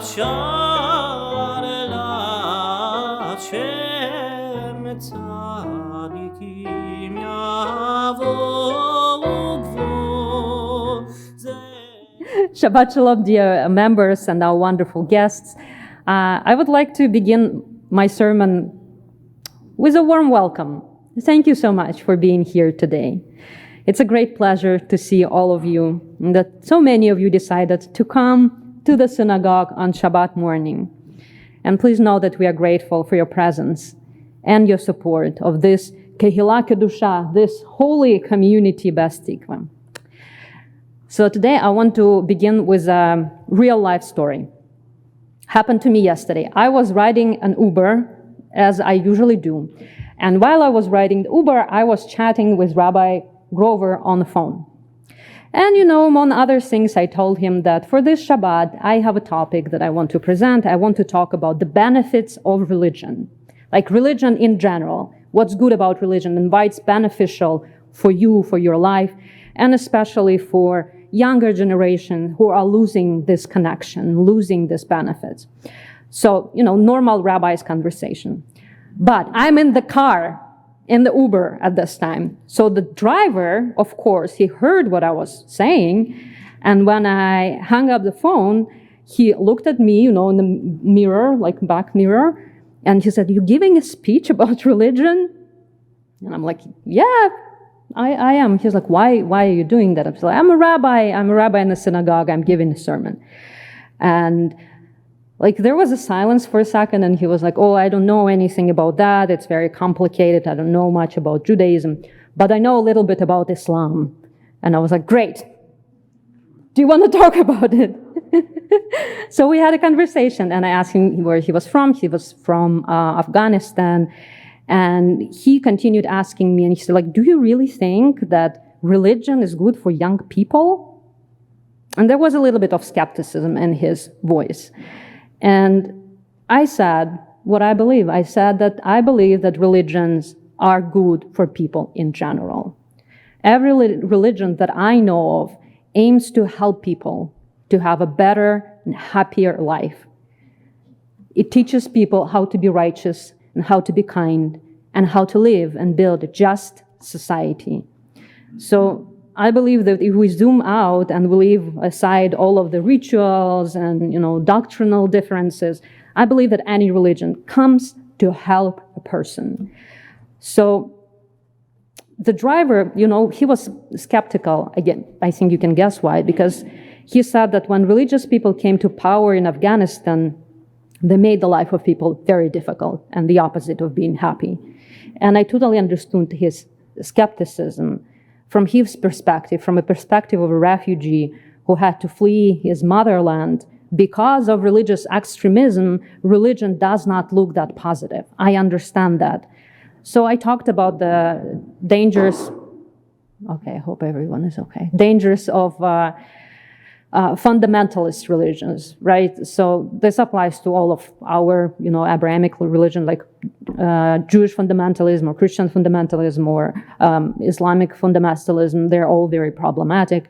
אפשר להשם צדיקים יבואו גבול. Shabbat Shalom, dear members and our wonderful guests. I would like to begin my sermon with a warm welcome. Thank you so much for being here today. It's a great pleasure to see all of you, and that so many of you decided to come to the synagogue on Shabbat morning. And please know that we are grateful for your presence and your support of this Kehila Kedusha, this holy community Beth Tikvah. So today I want to begin with a real life story. Happened to me yesterday. I was riding an Uber, as I usually do. And while I was riding the Uber, I was chatting with Rabbi Grover on the phone. And among other things, I told him that for this Shabbat, I have a topic that I want to present. I want to talk about the benefits of religion, like religion in general, what's good about religion and why it's beneficial for you, for your life, and especially for younger generation who are losing this connection, losing this benefits. So, normal rabbi's conversation. But I'm in the car, in the Uber at this time. So the driver, of course, he heard what I was saying. And when I hung up the phone, he looked at me, in the mirror, like back mirror. And he said, "You giving a speech about religion?" And I'm like, "Yeah, I am." He's like, why are you doing that? I'm like, I'm a rabbi in the synagogue, I'm giving a sermon. And there was a silence for a second, and he was like, "Oh, I don't know anything about that. It's very complicated. I don't know much about Judaism, but I know a little bit about Islam." And I was like, "Great. Do you want to talk about it?" So we had a conversation, and I asked him where he was from. He was from Afghanistan. And he continued asking me, and he said, "Do you really think that religion is good for young people?" And there was a little bit of skepticism in his voice. And I said what I believe. I said that I believe that religions are good for people in general. Every religion that I know of aims to help people to have a better and happier life. It teaches people how to be righteous and how to be kind and how to live and build a just society. So I believe that if we zoom out and we leave aside all of the rituals and, doctrinal differences, I believe that any religion comes to help a person. So the driver, he was skeptical. Again, I think you can guess why, because he said that when religious people came to power in Afghanistan, they made the life of people very difficult and the opposite of being happy. And I totally understood his skepticism from his perspective, from a perspective of a refugee who had to flee his motherland. Because of religious extremism, religion does not look that positive. I understand that. So I talked about the dangers, I hope everyone is okay, dangers of fundamentalist religions, right? So this applies to all of our, Abrahamic religion, like Jewish fundamentalism or Christian fundamentalism or Islamic fundamentalism. They're all very problematic.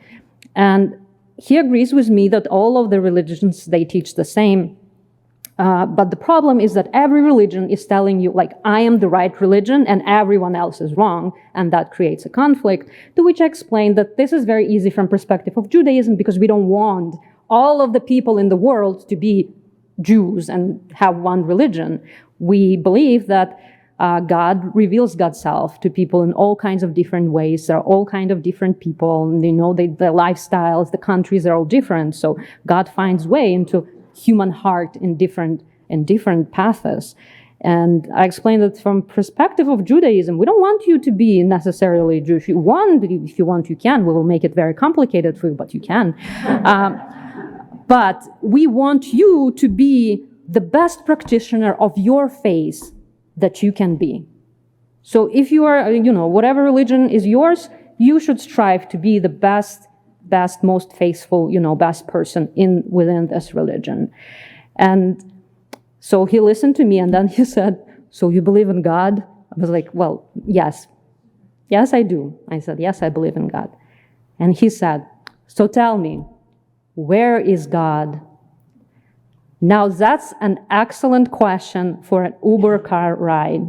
And he agrees with me that all of the religions, they teach the same. But the problem is that every religion is telling you, I am the right religion and everyone else is wrong, and that creates a conflict, to which I explained that this is very easy from perspective of Judaism because we don't want all of the people in the world to be Jews and have one religion. We believe that God reveals God's self to people in all kinds of different ways. There are all kinds of different people, and the lifestyles, the countries are all different. So God finds way into human heart in different paths. And I explained that from perspective of Judaism, we don't want you to be necessarily Jewish. If you want, you can. We will make it very complicated for you, but you can. But we want you to be the best practitioner of your faith that you can be. So if you are, whatever religion is yours, you should strive to be the best, most faithful, best person within this religion. And so he listened to me, and then he said, "So you believe in God?" I was like, "Well, yes. Yes, I do." I said, "Yes, I believe in God." And he said, "So tell me, where is God?" Now that's an excellent question for an Uber car ride.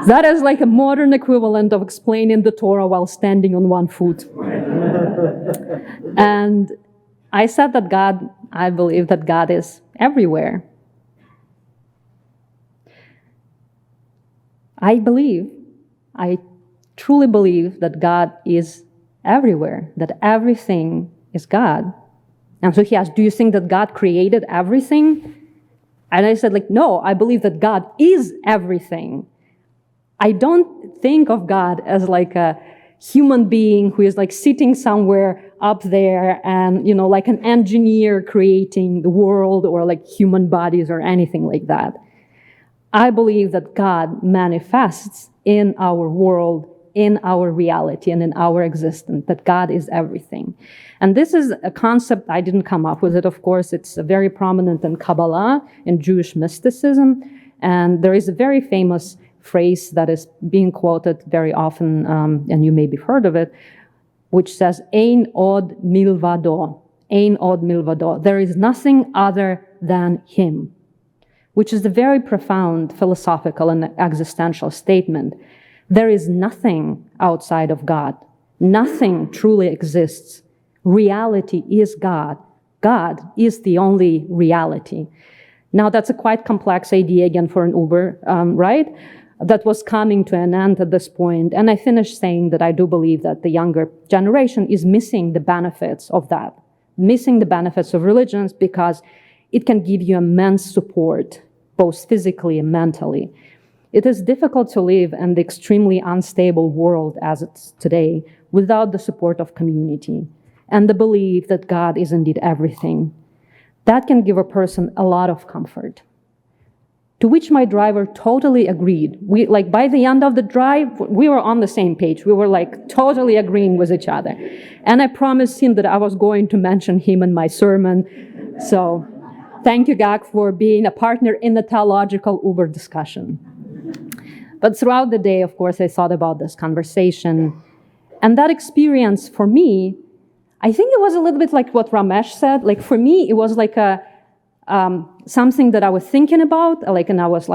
That is like a modern equivalent of explaining the Torah while standing on one foot. And I said that I believe that God is everywhere. I truly believe that God is everywhere, that everything is God. And so he asked, do you think that God created everything? And I said, no, I believe that God is everything. I don't think of God as like a human being who is like sitting somewhere up there and, like an engineer creating the world or like human bodies or anything like that. I believe that God manifests in our world, in our reality, and in our existence, that God is everything. And this is a concept, I didn't come up with it, of course. It's very prominent in Kabbalah, in Jewish mysticism. And there is a very famous phrase that is being quoted very often, and you maybe have heard of it, which says, Ein od milvado, Ein od milvado. There is nothing other than him, which is a very profound philosophical and existential statement. There is nothing outside of God. Nothing truly exists. Reality is God. God is the only reality. Now, that's a quite complex idea, again, for an Uber, right? That was coming to an end at this point. And I finished saying that I do believe that the younger generation is missing the benefits of that, missing the benefits of religions, because it can give you immense support, both physically and mentally. It is difficult to live in the extremely unstable world as it's today without the support of community and the belief that God is indeed everything. That can give a person a lot of comfort. To which my driver totally agreed. By the end of the drive, we were on the same page. We were totally agreeing with each other. And I promised him that I was going to mention him in my sermon. So thank you, Gag, for being a partner in the theological Uber discussion. But throughout the day, of course, I thought about this conversation. And that experience for me, I think it was a little bit like what Ramesh said. For me, it was like something that I was thinking about, and I was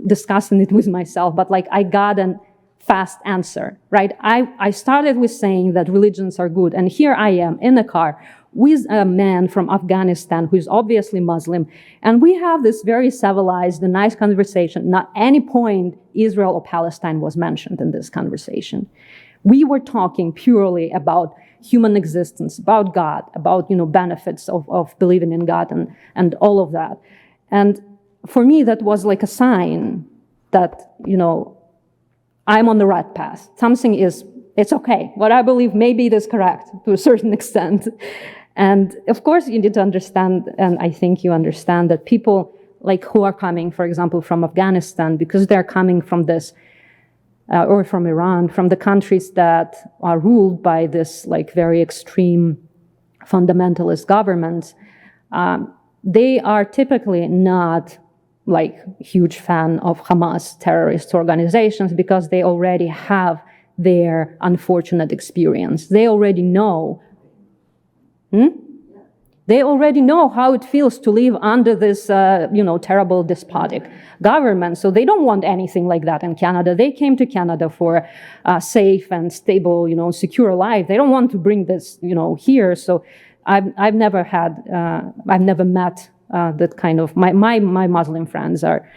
discussing it with myself, but I got a fast answer, right? I started with saying that religions are good, and here I am in a car with a man from Afghanistan who is obviously Muslim, and we have this very civilized and nice conversation. Not any point Israel or Palestine was mentioned in this conversation. We were talking purely about human existence, about God, about benefits of believing in God and all of that. And for me, that was like a sign that I'm on the right path. Something it's okay. What I believe, maybe it is correct to a certain extent. And of course, you need to understand, and I think you understand, that people who are coming, for example, from Afghanistan, because they're coming from this, or from Iran, from the countries that are ruled by this very extreme fundamentalist governments, they are typically not huge fan of Hamas terrorist organizations, because they already have their unfortunate experience. They already know. They already know how it feels to live under this, terrible despotic government. So they don't want anything like that in Canada. They came to Canada for a safe and stable, secure life. They don't want to bring this, here. So I've never met that kind of. My Muslim friends are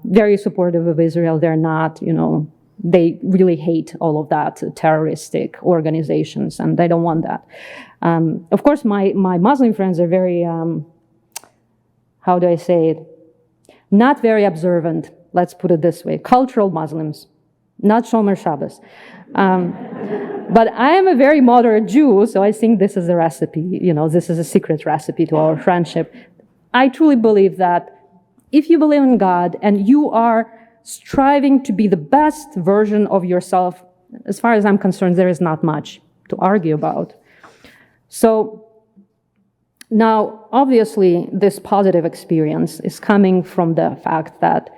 very supportive of Israel. They're not, they really hate all of that terroristic organizations, and they don't want that. Of course, my Muslim friends are very, how do I say it? Not very observant, let's put it this way. Cultural Muslims, not Shomer Shabbos. But I am a very moderate Jew, so I think this is a recipe, this is a secret recipe to our friendship. I truly believe that if you believe in God and you are striving to be the best version of yourself, as far as I'm concerned, there is not much to argue about. So now, obviously, this positive experience is coming from the fact that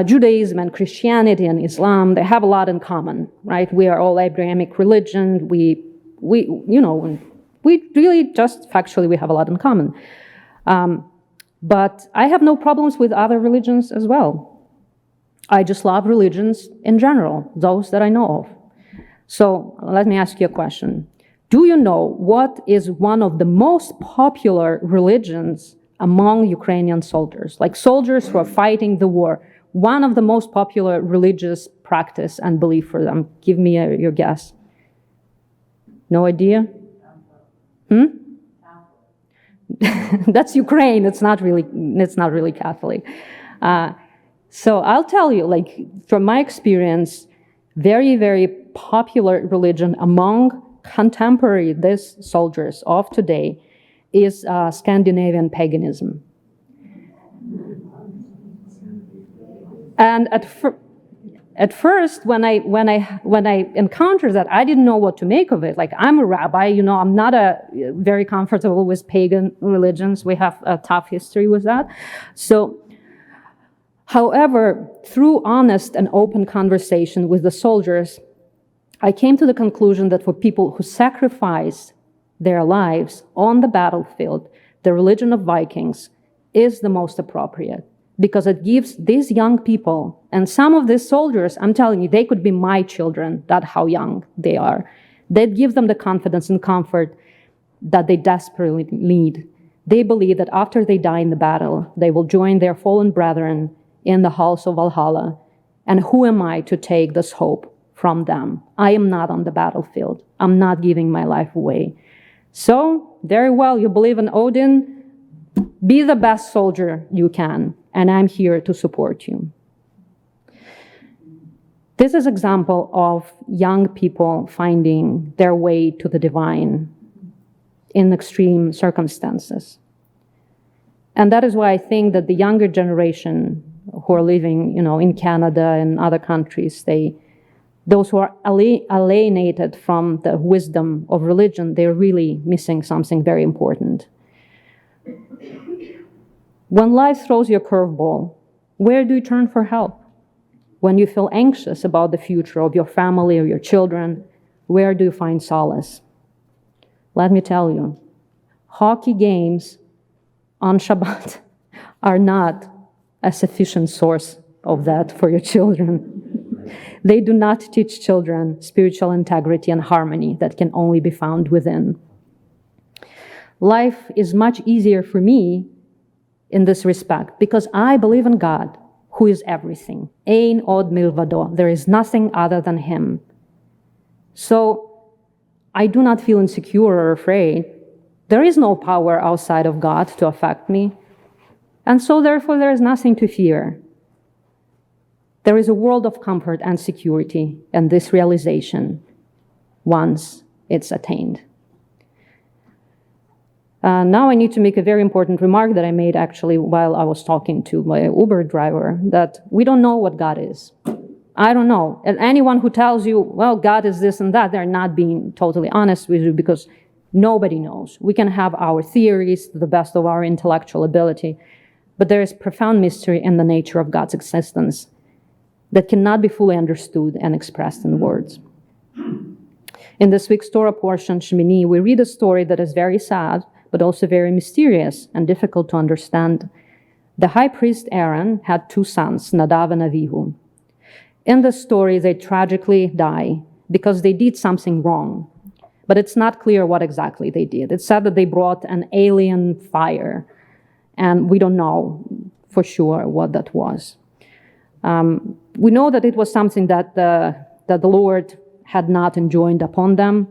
Judaism and Christianity and Islam, they have a lot in common, right? We are all Abrahamic religion. We we really just factually, we have a lot in common. But I have no problems with other religions as well. I just love religions in general, those that I know of. So let me ask you a question. Do you know what is one of the most popular religions among Ukrainian soldiers? Like soldiers who are fighting the war. One of the most popular religious practice and belief for them. Give me your guess. No idea? That's Ukraine. It's not really Catholic. So I'll tell you, like from my experience, very, very popular religion among contemporary these soldiers of today is Scandinavian paganism. And at first, when I encountered that, I didn't know what to make of it. Like, I'm a rabbi, I'm not very comfortable with pagan religions. We have a tough history with that. So, however, through honest and open conversation with the soldiers, I came to the conclusion that for people who sacrifice their lives on the battlefield, the religion of Vikings is the most appropriate. Because it gives these young people, and some of these soldiers, I'm telling you, they could be my children, that's how young they are. That gives them the confidence and comfort that they desperately need. They believe that after they die in the battle, they will join their fallen brethren in the halls of Valhalla. And who am I to take this hope from them? I am not on the battlefield. I'm not giving my life away. So, very well, you believe in Odin, be the best soldier you can. And I'm here to support you. This is an example of young people finding their way to the divine in extreme circumstances. And that is why I think that the younger generation who are living, in Canada and other countries, those who are alienated from the wisdom of religion, they're really missing something very important. When life throws you a curveball, where do you turn for help? When you feel anxious about the future of your family or your children, where do you find solace? Let me tell you, hockey games on Shabbat are not a sufficient source of that for your children. They do not teach children spiritual integrity and harmony that can only be found within. Life is much easier for me in this respect, because I believe in God, who is everything. Ein od milvado. There is nothing other than Him. So I do not feel insecure or afraid. There is no power outside of God to affect me. And so therefore there is nothing to fear. There is a world of comfort and security in this realization once it's attained. Now I need to make a very important remark that I made actually while I was talking to my Uber driver, that we don't know what God is. I don't know. And anyone who tells you, well, God is this and that, they're not being totally honest with you, because nobody knows. We can have our theories to the best of our intellectual ability, but there is profound mystery in the nature of God's existence that cannot be fully understood and expressed in words. In this week's Torah portion, Shemini, we read a story that is very sad, but also very mysterious and difficult to understand. The high priest Aron had two sons, Nadav and Avihu. In the story, they tragically die because they did something wrong, but it's not clear what exactly they did. It's said that they brought an alien fire, and we don't know for sure what that was. We know that it was something that the Lord had not enjoined upon them.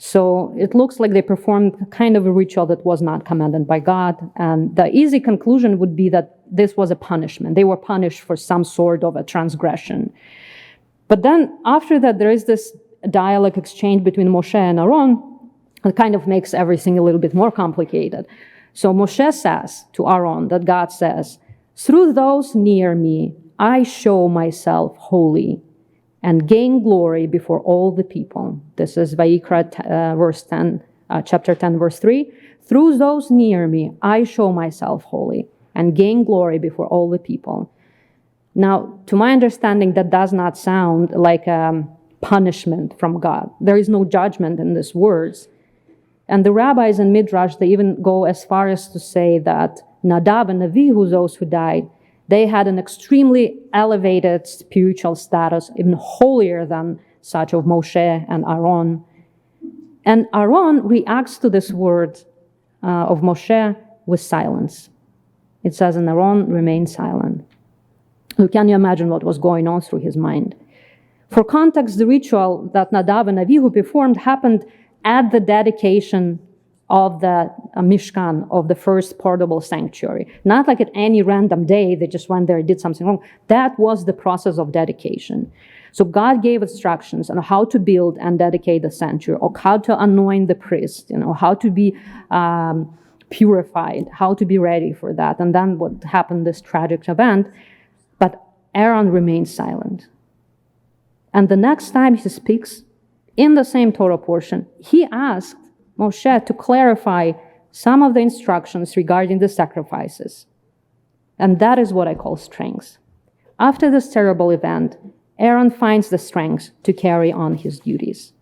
So it looks like they performed kind of a ritual that was not commanded by God. And the easy conclusion would be that this was a punishment. They were punished for some sort of a transgression. But then after that, there is this dialogue exchange between Moshe and Aron. It kind of makes everything a little bit more complicated. So Moshe says to Aron that God says, "Through those near me, I show myself holy and gain glory before all the people." This is Vayikra verse 10, chapter 10, verse 3. "Through those near me, I show myself holy and gain glory before all the people." Now, to my understanding, that does not sound like a punishment from God. There is no judgment in these words. And the rabbis in Midrash, they even go as far as to say that Nadav and Avihu, those who died, they had an extremely elevated spiritual status, even holier than such of Moshe and Aron. And Aron reacts to this word of Moshe with silence. It says, and Aron remained silent. So can you imagine what was going on through his mind? For context, the ritual that Nadav and Avihu performed happened at the dedication of the Mishkan, of the first portable sanctuary. Not like at any random day, they just went there and did something wrong. That was the process of dedication. So God gave instructions on how to build and dedicate the sanctuary, or how to anoint the priest, how to be purified, how to be ready for that. And then what happened, this tragic event, but Aaron remained silent. And the next time he speaks, in the same Torah portion, he asked Moshe to clarify some of the instructions regarding the sacrifices. And that is what I call strength. After this terrible event, Aaron finds the strength to carry on his duties.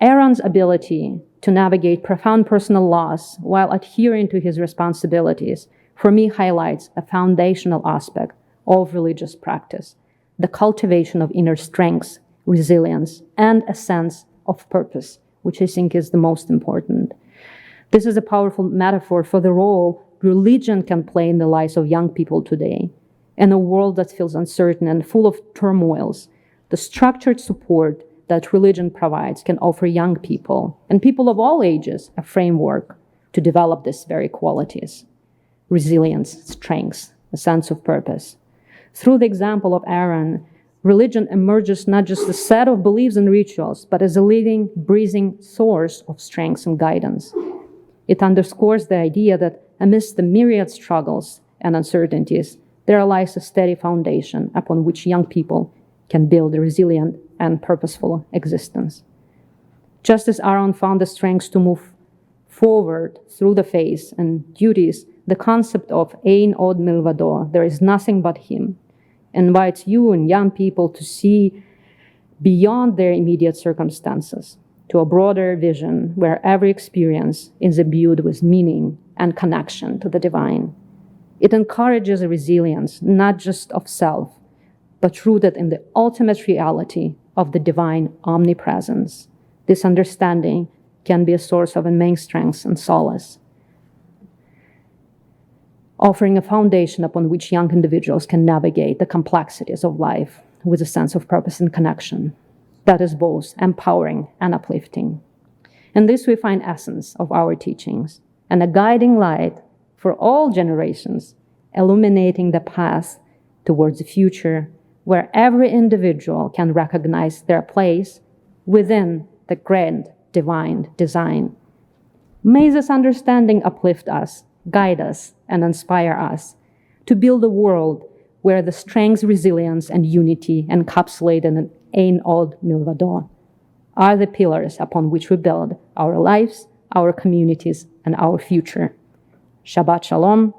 Aaron's ability to navigate profound personal loss while adhering to his responsibilities, for me, highlights a foundational aspect of religious practice, the cultivation of inner strength, resilience, and a sense of purpose, which I think is the most important. This is a powerful metaphor for the role religion can play in the lives of young people today. In a world that feels uncertain and full of turmoils, the structured support that religion provides can offer young people, and people of all ages, a framework to develop these very qualities: resilience, strength, a sense of purpose. Through the example of Aaron, religion emerges not just a set of beliefs and rituals, but as a living, breathing source of strength and guidance. It underscores the idea that amidst the myriad struggles and uncertainties, there lies a steady foundation upon which young people can build a resilient and purposeful existence. Just as Aron found the strength to move forward through the faith and duties, the concept of Ein Od Milvado, there is nothing but him, invites you and young people to see beyond their immediate circumstances to a broader vision where every experience is imbued with meaning and connection to the divine. It encourages a resilience, not just of self, but rooted in the ultimate reality of the divine omnipresence. This understanding can be a source of immense strength and solace, offering a foundation upon which young individuals can navigate the complexities of life with a sense of purpose and connection that is both empowering and uplifting. In this we find essence of our teachings and a guiding light for all generations, illuminating the path towards a future where every individual can recognize their place within the grand divine design. May this understanding uplift us, guide us, and inspire us to build a world where the strength, resilience, and unity encapsulated in Ein Od Milvado are the pillars upon which we build our lives, our communities, and our future. Shabbat Shalom.